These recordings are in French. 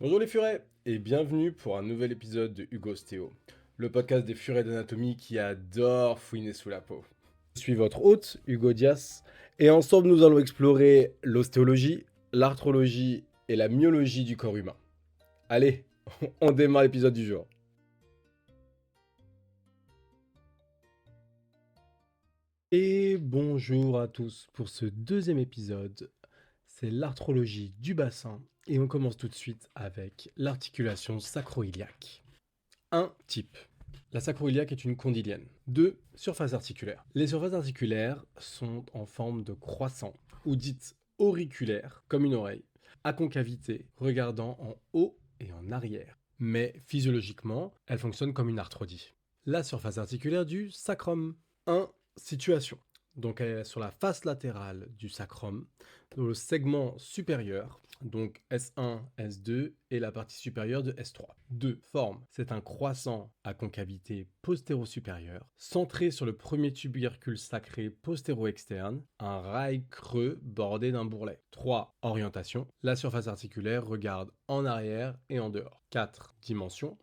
Bonjour les furets et bienvenue pour un nouvel épisode de Hugo Stéo, le podcast des furets d'anatomie qui adore fouiner sous la peau. Je suis votre hôte, Hugo Dias, et ensemble nous allons explorer l'ostéologie, l'arthrologie et la myologie du corps humain. Allez, on démarre l'épisode du jour. Et bonjour à tous pour ce deuxième épisode, c'est l'arthrologie du bassin et on commence tout de suite avec l'articulation sacro-iliaque. 1. Type. La sacro-iliaque est une condylienne. 2. Surface articulaire. Les surfaces articulaires sont en forme de croissant, ou dites auriculaires, comme une oreille, à concavité, regardant en haut et en arrière. Mais physiologiquement, elles fonctionnent comme une arthrodie. La surface articulaire du sacrum. 1. Situation. Donc elle est sur la face latérale du sacrum, dans le segment supérieur, donc S1, S2 et la partie supérieure de S3. 2. Forme. C'est un croissant à concavité postéro-supérieure, centré sur le premier tubercule sacré postéro-externe, un rail creux bordé d'un bourrelet. 3. Orientation. La surface articulaire regarde en arrière et en dehors. 4. Dimension.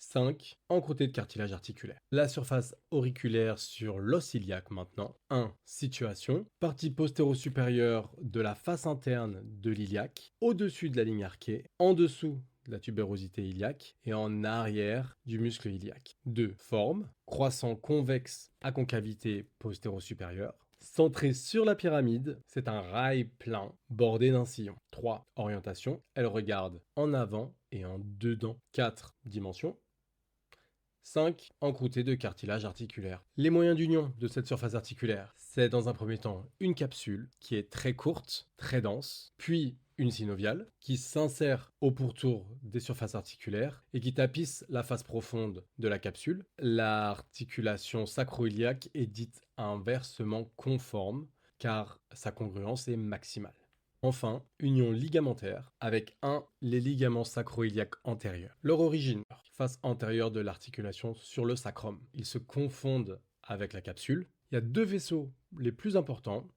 5. Encroûté de cartilage articulaire. La surface auriculaire sur l'os iliaque maintenant. 1. Situation. Partie postéro-supérieure de la face interne de l'iliaque, au-dessus de la ligne arquée, en dessous de la tubérosité iliaque et en arrière du muscle iliaque. 2. Forme. Croissant convexe à concavité postéro-supérieure. Centré sur la pyramide, c'est un rail plein bordé d'un sillon. 3. Orientation. Elle regarde en avant et en dedans. 4. Dimension. 5. Encroûté de cartilage articulaire. Les moyens d'union de cette surface articulaire, c'est dans un premier temps une capsule qui est très courte, très dense, puis une synoviale qui s'insère au pourtour des surfaces articulaires et qui tapisse la face profonde de la capsule. L'articulation sacro-iliaque est dite inversement conforme car sa congruence est maximale. Enfin, union ligamentaire avec les ligaments sacro-iliaques antérieurs. Leur origine, face antérieure de l'articulation sur le sacrum. Ils se confondent avec la capsule. Il y a deux vaisseaux les plus importants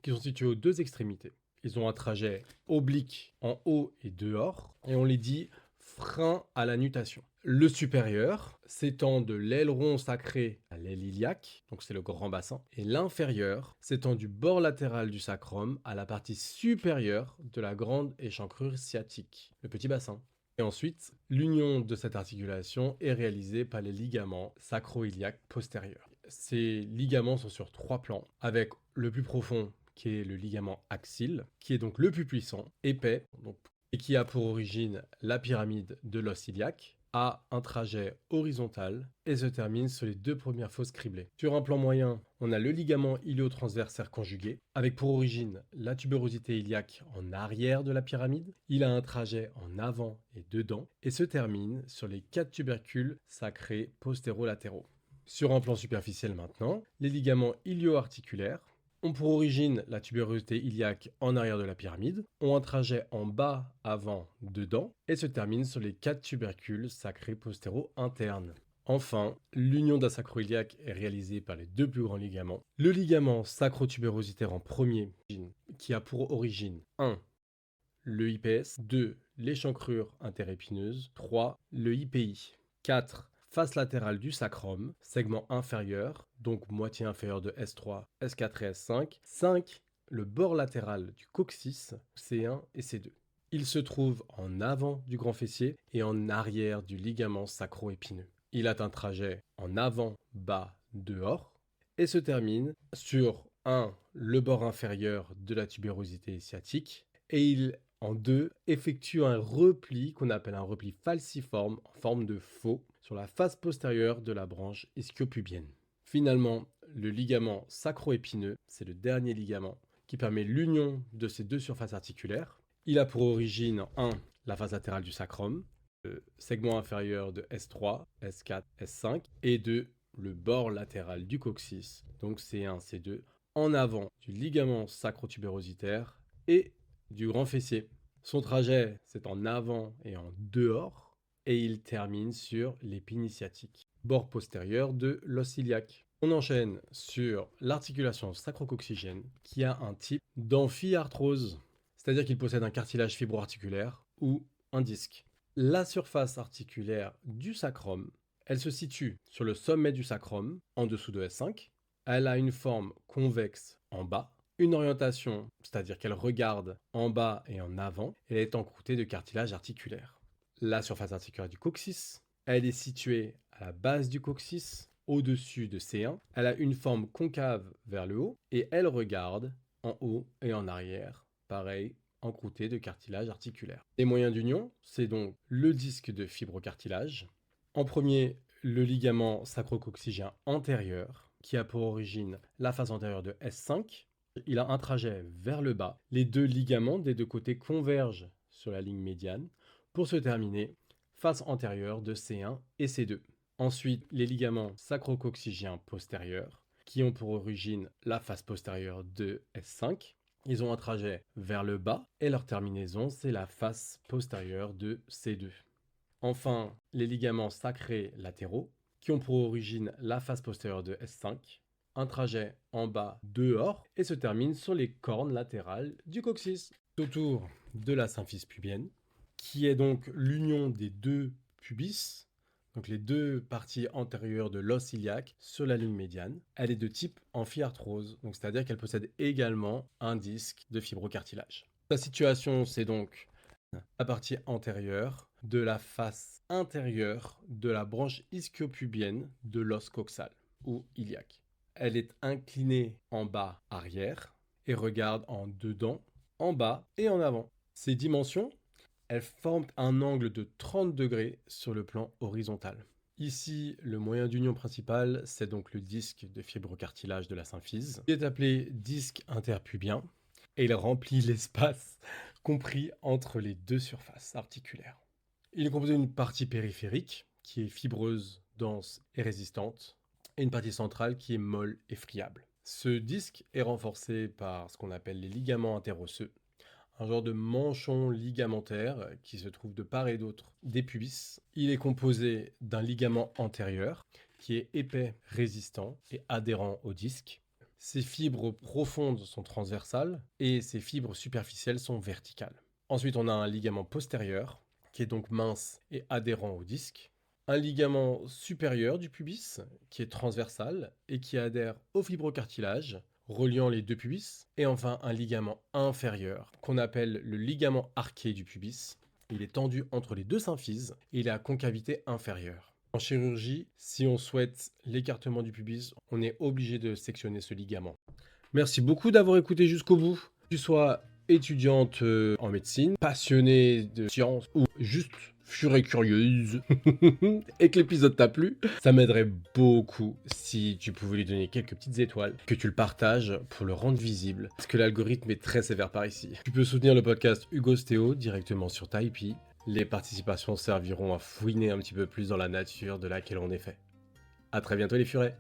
qui sont situés aux deux extrémités. Ils ont un trajet oblique en haut et dehors, et on les dit frein à la nutation. Le supérieur s'étend de l'aileron sacré à l'aile iliaque, donc c'est le grand bassin, et l'inférieur s'étend du bord latéral du sacrum à la partie supérieure de la grande échancrure sciatique, le petit bassin. Et ensuite, l'union de cette articulation est réalisée par les ligaments sacro-iliaques postérieurs. Ces ligaments sont sur 3 plans, avec le plus profond qui est le ligament axile, qui est donc le plus puissant, épais, et qui a pour origine la pyramide de l'os iliaque, a un trajet horizontal et se termine sur les 2 premières fosses criblées. Sur un plan moyen, on a le ligament iliotransversaire conjugué, avec pour origine la tubérosité iliaque en arrière de la pyramide. Il a un trajet en avant et dedans, et se termine sur les 4 tubercules sacrés postéro-latéraux. Sur un plan superficiel maintenant, les ligaments ilio-articulaires ont pour origine la tubérosité iliaque en arrière de la pyramide, ont un trajet en bas, avant, dedans, et se terminent sur les 4 tubercules sacrés postéro-internes. Enfin, l'union d'un sacro-iliaque est réalisée par les 2 plus grands ligaments. Le ligament sacro-tubérositaire en premier, qui a pour origine 1. Le IPS, 2. L'échancrure interépineuse, 3. Le IPI, 4. Face latérale du sacrum, segment inférieur, donc moitié inférieure de S3, S4 et S5. 5. Le bord latéral du coccyx, C1 et C2. Il se trouve en avant du grand fessier et en arrière du ligament sacro-épineux. Il a un trajet en avant, bas, dehors et se termine sur 1. Le bord inférieur de la tubérosité sciatique et il en 2, effectue un repli qu'on appelle un repli falciforme en forme de faux sur la face postérieure de la branche ischiopubienne. Finalement, le ligament sacro-épineux, c'est le dernier ligament qui permet l'union de ces 2 surfaces articulaires. Il a pour origine 1. La face latérale du sacrum, le segment inférieur de S3, S4, S5, et 2. Le bord latéral du coccyx, donc C1, C2, en avant du ligament sacro-tubérositaire et du grand fessier. Son trajet, c'est en avant et en dehors, et il termine sur l'épine sciatique, bord postérieur de l'os iliaque. On enchaîne sur l'articulation sacrococcygienne, qui a un type d'amphiarthrose, c'est-à-dire qu'il possède un cartilage fibro-articulaire ou un disque. La surface articulaire du sacrum, elle se situe sur le sommet du sacrum, en dessous de S5. Elle a une forme convexe en bas, une orientation, c'est-à-dire qu'elle regarde en bas et en avant, et elle est encroûtée de cartilage articulaire. La surface articulaire du coccyx, elle est située à la base du coccyx, au-dessus de C1. Elle a une forme concave vers le haut, et elle regarde en haut et en arrière, pareil, encroûtée de cartilage articulaire. Les moyens d'union, c'est donc le disque de fibrocartilage. En premier, le ligament sacro-coccygien antérieur, qui a pour origine la face antérieure de S5. Il a un trajet vers le bas. Les deux ligaments des deux côtés convergent sur la ligne médiane pour se terminer face antérieure de C1 et C2. Ensuite, les ligaments sacro-coccygiens postérieurs, qui ont pour origine la face postérieure de S5. Ils ont un trajet vers le bas et leur terminaison, c'est la face postérieure de C2. Enfin, les ligaments sacrés latéraux, qui ont pour origine la face postérieure de S5, un trajet en bas dehors et se terminent sur les cornes latérales du coccyx. Autour de la symphyse pubienne, qui est donc l'union des deux pubis, donc les deux parties antérieures de l'os iliaque sur la ligne médiane. Elle est de type amphiarthrose, donc c'est-à-dire qu'elle possède également un disque de fibrocartilage. Sa situation, c'est donc la partie antérieure de la face intérieure de la branche ischiopubienne de l'os coxal ou iliaque. Elle est inclinée en bas arrière et regarde en dedans, en bas et en avant. Ces dimensions, elles forment un angle de 30 degrés sur le plan horizontal. Ici, le moyen d'union principal, c'est donc le disque de fibrocartilage de la symphyse, qui est appelé disque interpubien, et il remplit l'espace compris entre les deux surfaces articulaires. Il est composé d'une partie périphérique, qui est fibreuse, dense et résistante, et une partie centrale qui est molle et friable. Ce disque est renforcé par ce qu'on appelle les ligaments interosseux, un genre de manchon ligamentaire qui se trouve de part et d'autre des pubis. Il est composé d'un ligament antérieur qui est épais, résistant et adhérent au disque. Ses fibres profondes sont transversales et ses fibres superficielles sont verticales. Ensuite, on a un ligament postérieur qui est donc mince et adhérent au disque. Un ligament supérieur du pubis qui est transversal et qui adhère au fibrocartilage, reliant les deux pubis. Et enfin, un ligament inférieur qu'on appelle le ligament arqué du pubis. Il est tendu entre les deux symphyses et il est à concavité inférieure. En chirurgie, si on souhaite l'écartement du pubis, on est obligé de sectionner ce ligament. Merci beaucoup d'avoir écouté jusqu'au bout. Que tu sois étudiante en médecine, passionnée de science ou juste furée curieuse et que l'épisode t'a plu, ça m'aiderait beaucoup si tu pouvais lui donner quelques petites étoiles, que tu le partages pour le rendre visible, parce que l'algorithme est très sévère par ici. Tu peux soutenir le podcast Hugo Stéo directement sur Tipeee. Les participations serviront à fouiner un petit peu plus dans la nature de laquelle on est fait. À très bientôt les furets.